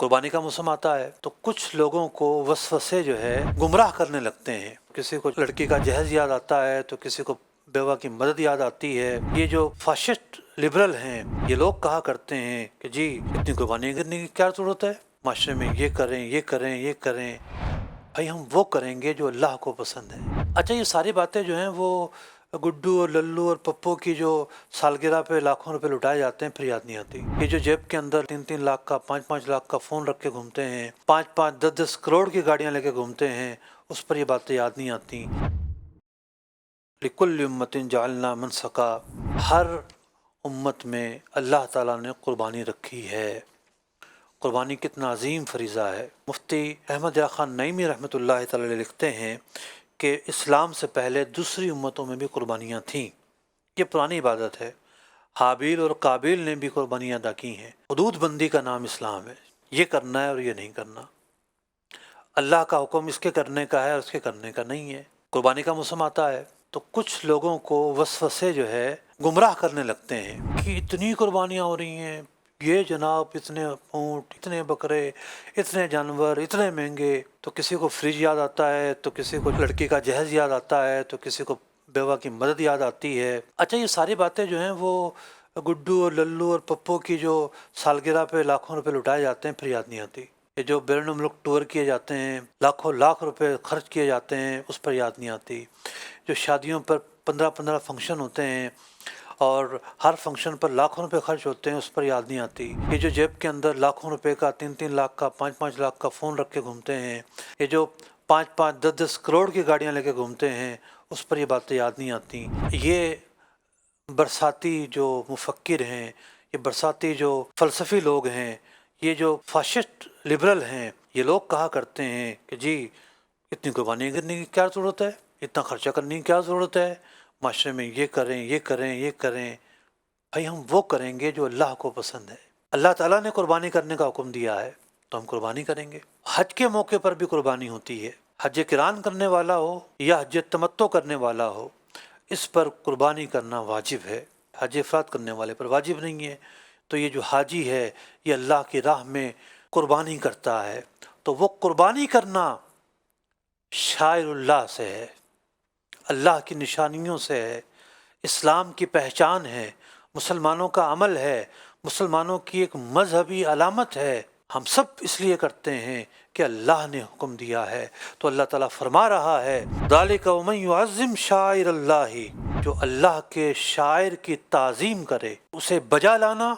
قربانی کا موسم آتا ہے تو کچھ لوگوں کو وسوسے جو ہے گمراہ کرنے لگتے ہیں. کسی کو لڑکی کا جہیز یاد آتا ہے تو کسی کو بیوہ کی مدد یاد آتی ہے. یہ جو فاشسٹ لبرل ہیں یہ لوگ کہا کرتے ہیں کہ جی اتنی قربانی کرنے کی کیا ضرورت ہے، معاشرے میں یہ کریں یہ کریں یہ کریں. بھائی ہم وہ کریں گے جو اللہ کو پسند ہے. اچھا یہ ساری باتیں جو ہیں وہ گڈو اور للو اور پپو کی جو سالگرہ پہ لاکھوں روپے لٹائے جاتے ہیں پھر یاد نہیں آتی. یہ جو جیب کے اندر 3-3 لاکھ کا 5-5 لاکھ کا فون رکھ کے گھومتے ہیں، 5-5 10-10 کروڑ کی گاڑیاں لے کے گھومتے ہیں، اس پر یہ باتیں یاد نہیں آتی. لِكُلِّ أُمَّةٍ جَعَلْنَا مَنْسَكًا، ہر امت میں اللہ تعالیٰ نے قربانی رکھی ہے. قربانی کتنا عظیم فریضہ ہے. مفتی احمد یار خان نعیمی رحمۃ اللہ تعالی علیہ لکھتے ہیں کہ اسلام سے پہلے دوسری امتوں میں بھی قربانیاں تھیں. یہ پرانی عبادت ہے. حابیل اور قابیل نے بھی قربانیاں ادا کی ہیں. حدود بندی کا نام اسلام ہے. یہ کرنا ہے اور یہ نہیں کرنا. اللہ کا حکم اس کے کرنے کا ہے اور اس کے کرنے کا نہیں ہے. قربانی کا موسم آتا ہے تو کچھ لوگوں کو وسوسے جو ہے گمراہ کرنے لگتے ہیں کہ اتنی قربانیاں ہو رہی ہیں، یہ جناب اتنے اونٹ، اتنے بکرے، اتنے جانور، اتنے مہنگے. تو کسی کو فریج یاد آتا ہے تو کسی کو لڑکی کا جہیز یاد آتا ہے تو کسی کو بیوہ کی مدد یاد آتی ہے. اچھا یہ ساری باتیں جو ہیں وہ گڈو اور للو اور پپو کی جو سالگرہ پہ لاکھوں روپے لٹائے جاتے ہیں پھر یاد نہیں آتی. یہ جو بیرون ملک ٹور کیے جاتے ہیں، لاکھوں لاکھ روپے خرچ کیے جاتے ہیں، اس پر یاد نہیں آتی. جو شادیوں پر 15 فنکشن ہوتے ہیں اور ہر فنکشن پر لاکھوں روپے خرچ ہوتے ہیں، اس پر یاد نہیں آتی. یہ جو جیب کے اندر لاکھوں روپے کا 3-3 لاکھ کا 5-5 لاکھ کا فون رکھ کے گھومتے ہیں، یہ جو 5-5 10-10 کروڑ کی گاڑیاں لے کے گھومتے ہیں، اس پر یہ باتیں یاد نہیں آتی. یہ برساتی جو مفکر ہیں، یہ برساتی جو فلسفی لوگ ہیں، یہ جو فاشسٹ لبرل ہیں، یہ لوگ کہا کرتے ہیں کہ جی اتنی قربانی کرنے کی کیا ضرورت ہے، اتنا خرچہ کرنے کی کیا ضرورت ہے، معاشرے میں یہ کریں یہ کریں یہ کریں. بھائی ہم وہ کریں گے جو اللہ کو پسند ہے. اللہ تعالیٰ نے قربانی کرنے کا حکم دیا ہے تو ہم قربانی کریں گے. حج کے موقع پر بھی قربانی ہوتی ہے. حج قران کرنے والا ہو یا حج تمتع کرنے والا ہو، اس پر قربانی کرنا واجب ہے. حج افراد کرنے والے پر واجب نہیں ہے. تو یہ جو حاجی ہے یہ اللہ کی راہ میں قربانی کرتا ہے تو وہ قربانی کرنا شاعر اللہ سے ہے، اللہ کی نشانیوں سے ہے، اسلام کی پہچان ہے، مسلمانوں کا عمل ہے، مسلمانوں کی ایک مذہبی علامت ہے. ہم سب اس لیے کرتے ہیں کہ اللہ نے حکم دیا ہے. تو اللہ تعالیٰ فرما رہا ہے ذَلِكَ وَمَن يُعَظِّمْ شَعَائِرَ اللَّهِ، جو اللہ کے شاعر کی تعظیم کرے، اسے بجا لانا،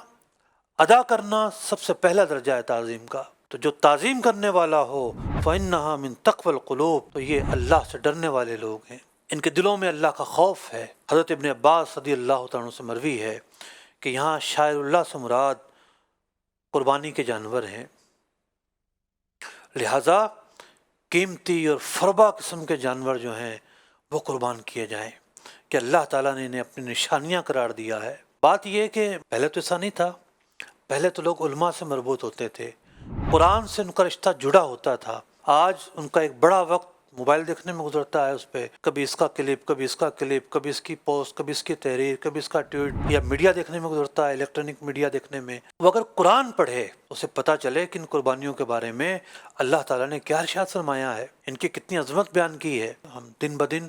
ادا کرنا سب سے پہلا درجہ ہے تعظیم کا. تو جو تعظیم کرنے والا ہو فَإِنَّهَا مِن تَقْوَى الْقُلُوبِ، تو یہ اللہ سے ڈرنے والے لوگ ہیں، ان کے دلوں میں اللہ کا خوف ہے. حضرت ابن عباس رضی اللہ تعالیٰ عنہ سے مروی ہے کہ یہاں شاعر اللہ سے مراد قربانی کے جانور ہیں. لہٰذا قیمتی اور فربا قسم کے جانور جو ہیں وہ قربان کیے جائیں کہ اللہ تعالیٰ نے انہیں اپنی نشانیاں قرار دیا ہے. بات یہ کہ پہلے تو ایسا نہیں تھا. پہلے تو لوگ علماء سے مربوط ہوتے تھے، قرآن سے ان کا رشتہ جڑا ہوتا تھا. آج ان کا ایک بڑا وقت موبائل دیکھنے میں گزرتا ہے. اس پہ کبھی اس کا کلپ، کبھی اس کا کلپ، کبھی اس کی پوسٹ، کبھی اس کی تحریر، کبھی اس کا ٹویٹ، یا میڈیا دیکھنے میں گزرتا ہے، الیکٹرانک میڈیا دیکھنے میں. وہ اگر قرآن پڑھے اسے پتہ چلے کہ ان قربانیوں کے بارے میں اللہ تعالیٰ نے کیا ارشاد فرمایا ہے، ان کی کتنی عظمت بیان کی ہے. ہم دن بدن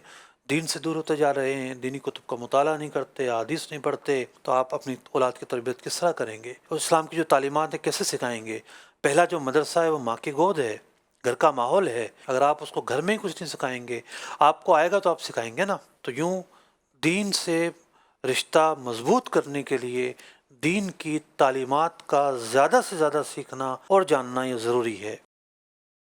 دین سے دور ہوتے جا رہے ہیں، دینی کتب کا مطالعہ نہیں کرتے، حدیث نہیں پڑھتے، تو آپ اپنی اولاد کی تربیت کس طرح کریں گے؟ اور اسلام کی جو تعلیمات ہیں کیسے سکھائیں گے؟ پہلا جو مدرسہ ہے وہ ماں کی گود ہے، گھر کا ماحول ہے. اگر آپ اس کو گھر میں ہی کچھ نہیں سکھائیں گے، آپ کو آئے گا تو آپ سکھائیں گے نا. تو یوں دین سے رشتہ مضبوط کرنے کے لیے دین کی تعلیمات کا زیادہ سے زیادہ سیکھنا اور جاننا یہ ضروری ہے.